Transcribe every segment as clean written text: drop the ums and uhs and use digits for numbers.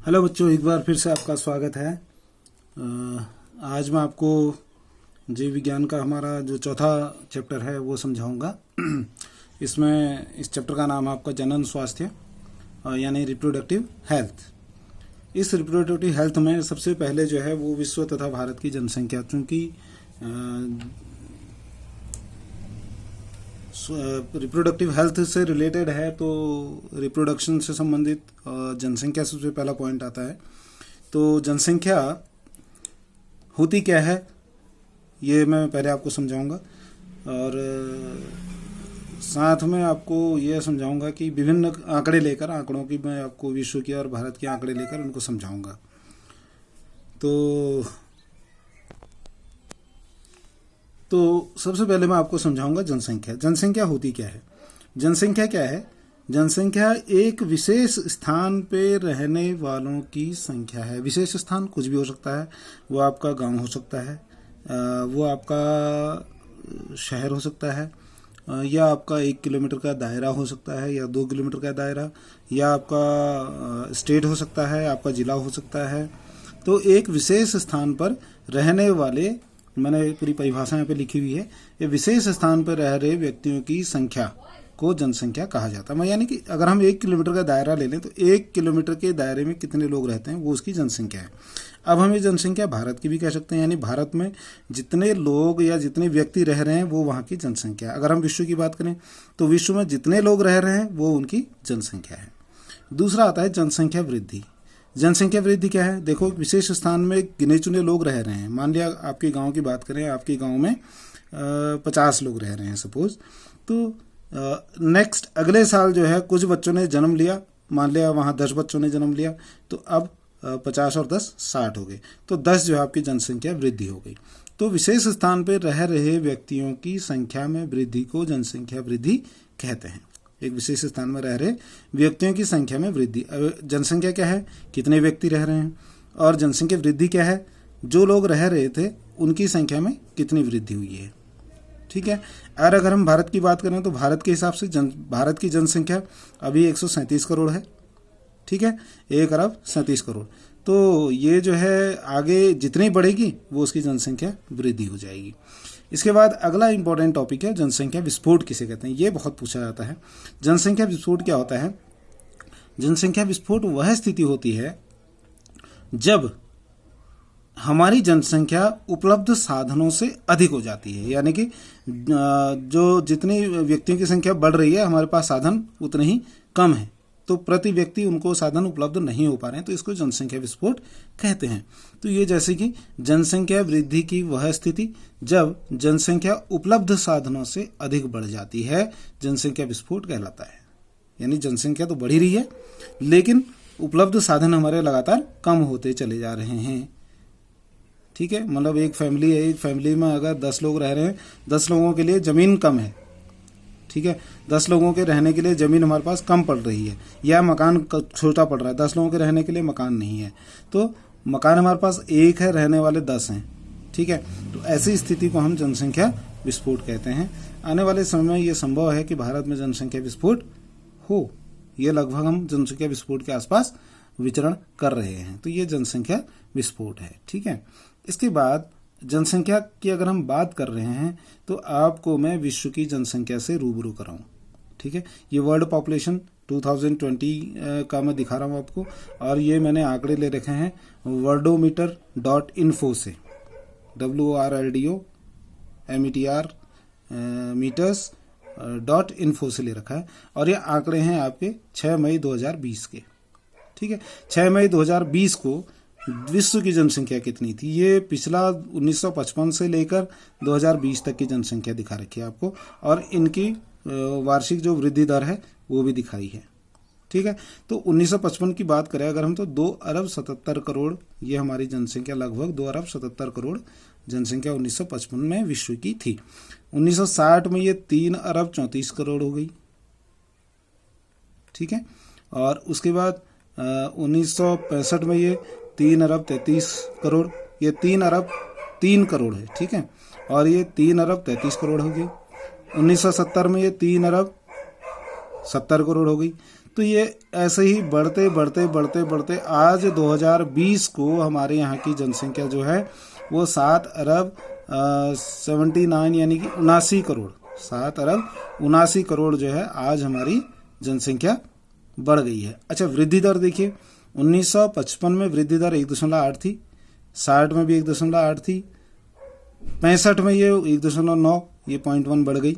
Hello बच्चों, एक बार फिर से आपका स्वागत है। आज मैं आपको जीव विज्ञान का हमारा जो चौथा चैप्टर है वो समझाऊंगा। इसमें इस चैप्टर का नाम है आपका जनन स्वास्थ्य यानी रिप्रोडक्टिव हेल्थ। इस रिप्रोडक्टिव हेल्थ में सबसे पहले जो है वो विश्व तथा भारत की जनसंख्या, चूँकि रिप्रोडक्टिव हेल्थ से रिलेटेड है तो रिप्रोडक्शन से संबंधित जनसंख्या सबसे पहला पॉइंट आता है। तो जनसंख्या होती क्या है ये मैं पहले आपको समझाऊंगा, और साथ में आपको यह समझाऊंगा कि विभिन्न आंकड़े लेकर, आंकड़ों की मैं आपको विश्व की और भारत के आंकड़े लेकर उनको समझाऊंगा। तो सबसे पहले मैं आपको समझाऊंगा जनसंख्या। जनसंख्या होती क्या है? जनसंख्या क्या है? जनसंख्या एक विशेष स्थान पे रहने वालों की संख्या है। विशेष स्थान कुछ भी हो सकता है, वो आपका गांव हो सकता है, वो आपका शहर हो सकता है, या आपका 1 किलोमीटर का दायरा हो सकता है, या 2 किलोमीटर का दायरा, या आपका स्टेट हो सकता है, आपका जिला हो सकता है। तो एक विशेष स्थान पर रहने वाले, मैंने पूरी परिभाषा यहाँ पे लिखी हुई है, ये विशेष स्थान पर रह रहे व्यक्तियों की संख्या को जनसंख्या कहा जाता है। यानी कि अगर हम 1 किलोमीटर का दायरा ले लें तो 1 किलोमीटर के दायरे में कितने लोग रहते हैं वो उसकी जनसंख्या है। अब हम ये जनसंख्या भारत की भी कह सकते हैं, यानी भारत में जितने लोग या जितने व्यक्ति रह रहे हैं वो वहाँ की जनसंख्या है। अगर हम विश्व की बात करें तो विश्व में जितने लोग रह रहे हैं वो उनकी जनसंख्या है। दूसरा आता है जनसंख्या वृद्धि। जनसंख्या वृद्धि क्या है? देखो, विशेष स्थान में गिने चुने लोग रह रहे हैं। मान लिया आपके गांव की बात करें, आपके गांव में 50 लोग रह रहे हैं सपोज। तो नेक्स्ट अगले साल जो है कुछ बच्चों ने जन्म लिया, मान लिया वहाँ 10 बच्चों ने जन्म लिया, तो अब 50 और 10 60 हो गए। तो 10 जो है आपकी जनसंख्या वृद्धि हो गई। तो विशेष स्थान पर रह रहे व्यक्तियों की संख्या में वृद्धि को जनसंख्या वृद्धि कहते हैं। एक विशेष स्थान में रह रहे व्यक्तियों की संख्या में वृद्धि। जनसंख्या क्या है? कितने व्यक्ति रह रहे हैं। और जनसंख्या वृद्धि क्या है? जो लोग रह रहे थे उनकी संख्या में कितनी वृद्धि हुई है। ठीक है। और अगर हम भारत की बात करें तो भारत के हिसाब से भारत की जनसंख्या अभी 137 करोड़ है। ठीक है, 1 अरब 37 करोड़। तो ये जो है आगे जितनी बढ़ेगी वो उसकी जनसंख्या वृद्धि हो जाएगी। इसके बाद अगला इंपॉर्टेंट टॉपिक है जनसंख्या विस्फोट किसे कहते हैं। ये बहुत पूछा जाता है। जनसंख्या विस्फोट क्या होता है? जनसंख्या विस्फोट वह स्थिति होती है जब हमारी जनसंख्या उपलब्ध साधनों से अधिक हो जाती है। यानी कि जो जितनी व्यक्तियों की संख्या बढ़ रही है, हमारे पास साधन उतने ही कम है, तो प्रति व्यक्ति उनको साधन उपलब्ध नहीं हो पा रहे हैं, तो इसको जनसंख्या विस्फोट कहते हैं। तो ये जैसे कि जनसंख्या वृद्धि की वह स्थिति जब जनसंख्या उपलब्ध साधनों से अधिक बढ़ जाती है, जनसंख्या विस्फोट कहलाता है। यानी जनसंख्या तो बढ़ ही रही है लेकिन उपलब्ध साधन हमारे लगातार कम होते चले जा रहे हैं। ठीक है, मतलब एक फैमिली है, एक फैमिली में अगर 10 लोग रह रहे हैं, 10 लोगों के लिए ज़मीन कम है। ठीक है, 10 लोगों के रहने के लिए ज़मीन हमारे पास कम पड़ रही है, या मकान छोटा पड़ रहा है, 10 लोगों के रहने के लिए मकान नहीं है, तो मकान हमारे पास 1 है, रहने वाले 10 हैं। ठीक है, तो ऐसी स्थिति को हम जनसंख्या विस्फोट कहते हैं। आने वाले समय में ये संभव है कि भारत में जनसंख्या विस्फोट हो। ये लगभग हम जनसंख्या विस्फोट के आसपास विचरण कर रहे हैं। तो ये जनसंख्या विस्फोट है। ठीक है, इसके बाद जनसंख्या की अगर हम बात कर रहे हैं तो आपको मैं विश्व की जनसंख्या से रूबरू कराऊं। ठीक है, ये वर्ल्ड पॉपुलेशन 2020 का मैं दिखा रहा हूं आपको, और ये मैंने आंकड़े ले रखे हैं worldometer.info से, WORLDOMETR meters.info से ले रखा है, और ये आंकड़े हैं आपके 6 मई 2020 के। ठीक है, 6 मई 2020 को विश्व की जनसंख्या कितनी थी, ये पिछला 1955 से लेकर 2020 तक की जनसंख्या दिखा रखी है आपको, और इनकी वार्षिक जो वृद्धि दर है वो भी दिखाई है। ठीक है, तो 1955 की बात करें अगर हम तो 2 अरब 77 करोड़ ये हमारी जनसंख्या, लगभग 2 अरब 77 करोड़ जनसंख्या 1955 में विश्व की थी। 1960 में ये 3 अरब 34 करोड़ हो गई। ठीक है, और उसके बाद 1965 में ये 3 अरब 33 करोड़, ये 3 अरब 3 करोड़ है। ठीक है, और ये 3 अरब 33 करोड़ हो गई। 1970 में ये 3 अरब 70 करोड़ हो गई। तो ये ऐसे ही बढ़ते बढ़ते बढ़ते बढ़ते आज 2020 को हमारे यहाँ की जनसंख्या जो है वो 7 अरब 79 यानी कि 79 करोड़ 7 अरब 79 करोड़ जो है आज हमारी जनसंख्या बढ़ गई है। अच्छा, वृद्धि दर देखिए, 1955 में वृद्धि दर 1.8 थी, 60 में भी 1.8 थी, 65 में ये 1.9, ये 0.1 बढ़ गई,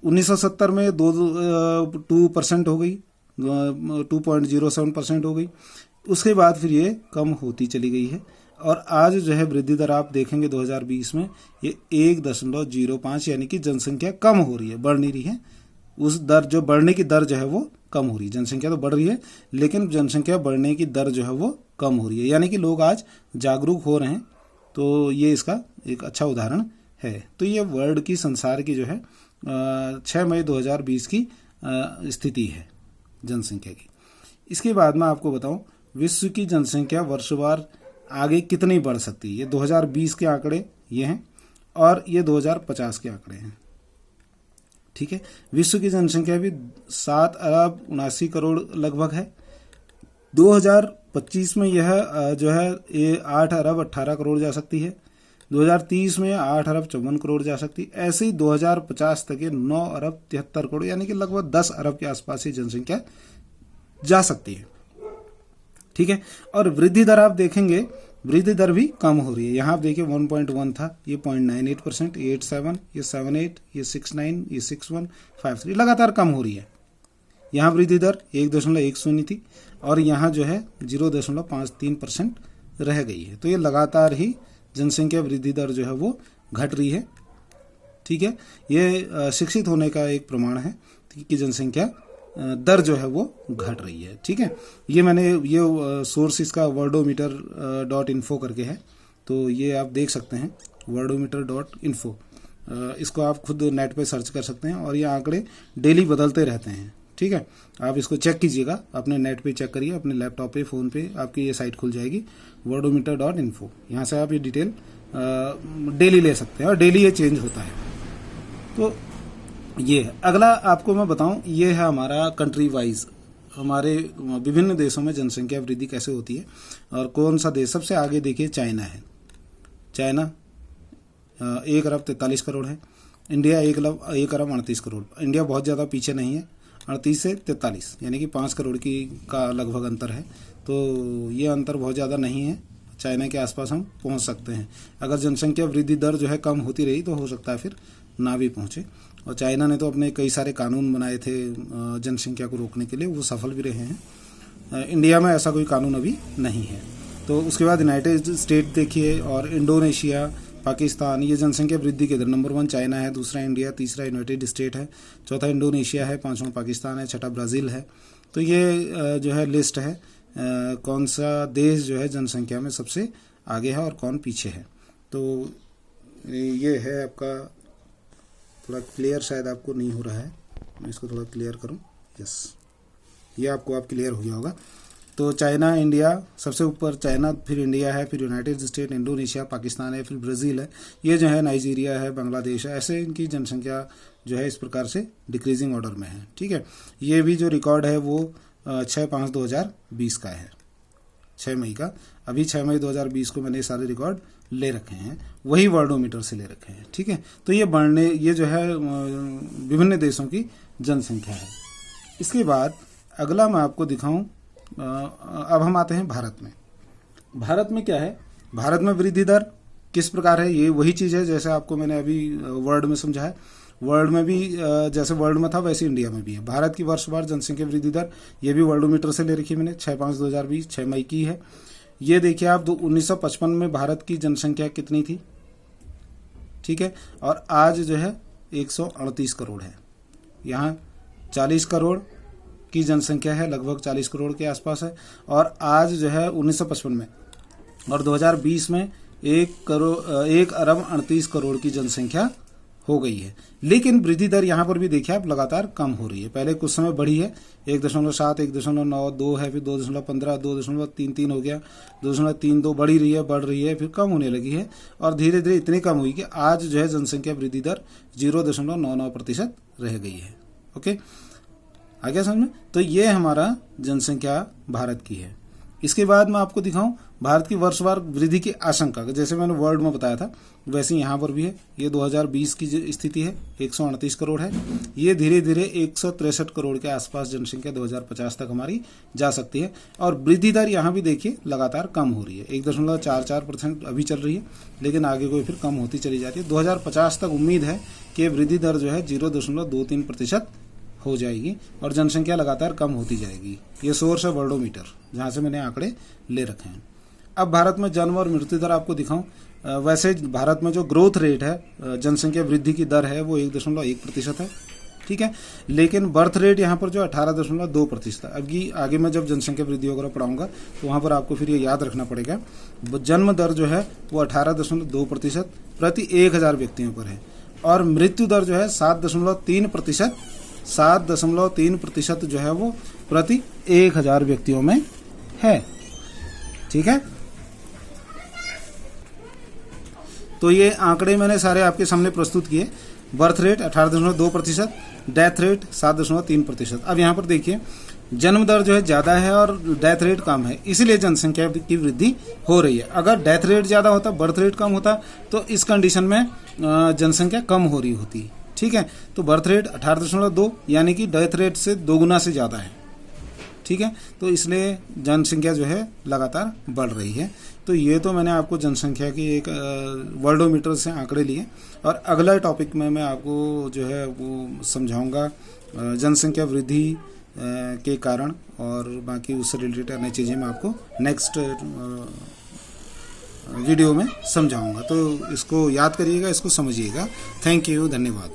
1970 में 2% हो गई, 2.07% हो गई। उसके बाद फिर ये कम होती चली गई है और आज जो है वृद्धि दर आप देखेंगे 2020 में ये 1.05 यानी कि जनसंख्या कम हो रही है, बढ़ नहीं रही है। उस दर जो बढ़ने की दर जो है वो कम हो रही है। जनसंख्या तो बढ़ रही है लेकिन जनसंख्या बढ़ने की दर जो है वो कम हो रही है, यानी कि लोग आज जागरूक हो रहे हैं। तो ये इसका एक अच्छा उदाहरण है। तो ये वर्ल्ड की, संसार की जो है 6 मई 2020 की स्थिति है जनसंख्या की। इसके बाद मैं आपको बताऊं विश्व की जनसंख्या वर्षवार आगे कितनी बढ़ सकती है। ये 2020 के आंकड़े ये हैं और ये 2050 के आंकड़े हैं। ठीक है, विश्व की जनसंख्या भी 7 अरब 79 करोड़ लगभग है। 2025 में यह जो है ये 8 अरब 18 करोड़ जा सकती है। 2030 में 8 अरब 54 करोड़ जा सकती है। ऐसे ही 2050 तक ये 9 अरब 73 करोड़ यानी कि लगभग 10 अरब के आसपास ही जनसंख्या जा सकती है। ठीक है, और वृद्धि दर आप देखेंगे, वृद्धि दर भी कम हो रही है। यहाँ आप देखिए 1.1 था, ये 0.98%, 87, ये 78, ये 69, ये 61, 53 लगातार कम हो रही है। यहाँ वृद्धि दर 1.10 थी और यहाँ जो है 0.53% रह गई है। तो ये लगातार ही जनसंख्या वृद्धि दर जो है वो घट रही है। ठीक है, ये शिक्षित होने का एक प्रमाण है कि जनसंख्या दर जो है वो घट रही है। ठीक है, ये मैंने ये सोर्स इसका worldometer.info करके है, तो ये आप देख सकते हैं worldometer.info। इसको आप खुद नेट पे सर्च कर सकते हैं और ये आंकड़े डेली बदलते रहते हैं। ठीक है, आप इसको चेक कीजिएगा, अपने नेट पे चेक करिए, अपने लैपटॉप पे, फ़ोन पे आपकी ये साइट खुल जाएगी worldometer.info। यहाँ से आप ये डिटेल डेली ले सकते हैं और डेली ये चेंज होता है। तो ये है। अगला आपको मैं बताऊं, ये है हमारा कंट्री वाइज, हमारे विभिन्न देशों में जनसंख्या वृद्धि कैसे होती है और कौन सा देश सबसे आगे। देखिए चाइना है, चाइना 1 अरब 43 करोड़ है। इंडिया 1 अरब 38 करोड़। इंडिया बहुत ज़्यादा पीछे नहीं है, 38 से 43 यानी कि 5 करोड़ की का लगभग अंतर है। तो ये अंतर बहुत ज़्यादा नहीं है, चाइना के आसपास हम पहुंच सकते हैं। अगर जनसंख्या वृद्धि दर जो है कम होती रही तो हो सकता है फिर ना भी पहुंचे। और चाइना ने तो अपने कई सारे कानून बनाए थे जनसंख्या को रोकने के लिए, वो सफल भी रहे हैं। इंडिया में ऐसा कोई कानून अभी नहीं है। तो उसके बाद यूनाइटेड स्टेट देखिए और इंडोनेशिया, पाकिस्तान, ये जनसंख्या वृद्धि के दर नंबर 1 चाइना है, दूसरा इंडिया, तीसरा यूनाइटेड स्टेट है, चौथा इंडोनेशिया है, पांचवा पाकिस्तान है, छठा ब्राज़ील है। तो ये जो है लिस्ट है कौन सा देश जो है जनसंख्या में सबसे आगे है और कौन पीछे है। तो ये है आपका, थोड़ा क्लियर शायद आपको नहीं हो रहा है, मैं इसको थोड़ा क्लियर करूं। यस, ये आपको आप क्लियर हो गया होगा। तो चाइना, इंडिया सबसे ऊपर, चाइना, फिर इंडिया है, फिर यूनाइटेड स्टेट, इंडोनेशिया, पाकिस्तान है, फिर ब्राज़ील है, ये जो है नाइजीरिया है, बांग्लादेश है। ऐसे इनकी जनसंख्या जो है इस प्रकार से डिक्रीजिंग ऑर्डर में है। ठीक है, ये भी जो रिकॉर्ड है वो 6/5/2020 का है, 6 मई का। अभी 6 मई 2020 को मैंने सारे रिकॉर्ड ले रखे हैं, वही वर्ल्डोमीटर से ले रखे हैं। ठीक है, तो ये जो है विभिन्न देशों की जनसंख्या है। इसके बाद अगला मैं आपको दिखाऊं, अब हम आते हैं भारत में। भारत में क्या है, भारत में वृद्धि दर किस प्रकार है, ये वही चीज़ है जैसे आपको मैंने अभी वर्ल्ड में समझा है। वर्ल्ड में भी जैसे वर्ल्ड में था वैसे इंडिया में भी है। भारत की वर्षवार जनसंख्या वृद्धि दर, ये भी वर्ल्डोमीटर से ले रखी है मैंने, 6/5/2020, 6 मई की है। ये देखिए आप 1955 में भारत की जनसंख्या कितनी थी। ठीक है, और आज जो है 138 करोड़ है। यहाँ 40 करोड़ की जनसंख्या है, लगभग 40 करोड़ के आसपास है। और आज जो है 1955 में और 2020 में 1 अरब 38 करोड़ की जनसंख्या हो गई है। लेकिन वृद्धि दर यहाँ पर भी देखिए आप लगातार कम हो रही है। पहले कुछ समय बढ़ी है, 1.7, 1.9, 2 है, फिर 2.15, 2.33 हो गया, 2.32 बढ़ रही है, फिर कम होने लगी है और धीरे धीरे इतनी कम हुई कि आज जो है जनसंख्या वृद्धि दर 0.99% रह गई है। ओके, आ गया समझ में। तो ये हमारा जनसंख्या भारत की है। इसके बाद मैं आपको दिखाऊं भारत की वर्षवार वृद्धि की आशंका, जैसे मैंने वर्ल्ड में बताया था वैसे यहाँ पर भी है। ये 2020 की जो स्थिति है 138 करोड़ है। ये धीरे धीरे 163 करोड़ के आसपास जनसंख्या 2050 तक हमारी जा सकती है। और वृद्धि दर यहाँ भी देखिए लगातार कम हो रही है, 1.44% अभी चल रही है, लेकिन आगे को फिर कम होती चली जा रही है। 2050 तक उम्मीद है कि वृद्धि दर जो है 0.23% हो जाएगी और जनसंख्या लगातार कम होती जाएगी। ये सोर्स है वर्ल्डोमीटर, जहां से मैंने आंकड़े ले रखे हैं। अब भारत में जन्म और मृत्यु दर आपको दिखाऊं। वैसे भारत में जो ग्रोथ रेट है, जनसंख्या वृद्धि की दर है, वो 1.1% है, ठीक है। लेकिन बर्थ रेट यहाँ पर जो 18.2% है। अब आगे मैं जब जनसंख्या वृद्धि वगैरह पढ़ाऊंगा तो वहां पर आपको फिर ये याद रखना पड़ेगा। जन्म दर जो है वो 18.2% प्रति 1000 व्यक्तियों पर है, और मृत्यु दर जो है 7.3% जो है वो प्रति 1000 व्यक्तियों में है, ठीक है। तो ये आंकड़े मैंने सारे आपके सामने प्रस्तुत किए। Birth rate 18.2%, death rate 7.3%। अब यहाँ पर देखिए जन्म दर जो है ज्यादा है और डेथ रेट कम है, इसीलिए जनसंख्या की वृद्धि हो रही है। अगर डेथ रेट ज्यादा होता, बर्थ रेट कम होता, तो इस कंडीशन में जनसंख्या कम हो रही होती, ठीक है। तो बर्थ रेट 18.2 यानी कि डेथ रेट से 2 गुना से ज्यादा है, ठीक है। तो इसलिए जनसंख्या जो है लगातार बढ़ रही है। तो ये तो मैंने आपको जनसंख्या की एक वर्ल्डोमीटर से आंकड़े लिए, और अगला टॉपिक में मैं आपको जो है वो समझाऊंगा जनसंख्या वृद्धि के कारण, और बाकी उससे रिलेटेड अन्य चीज़ें मैं आपको नेक्स्ट वीडियो में समझाऊंगा। तो इसको याद करिएगा, इसको समझिएगा। थैंक यू, धन्यवाद।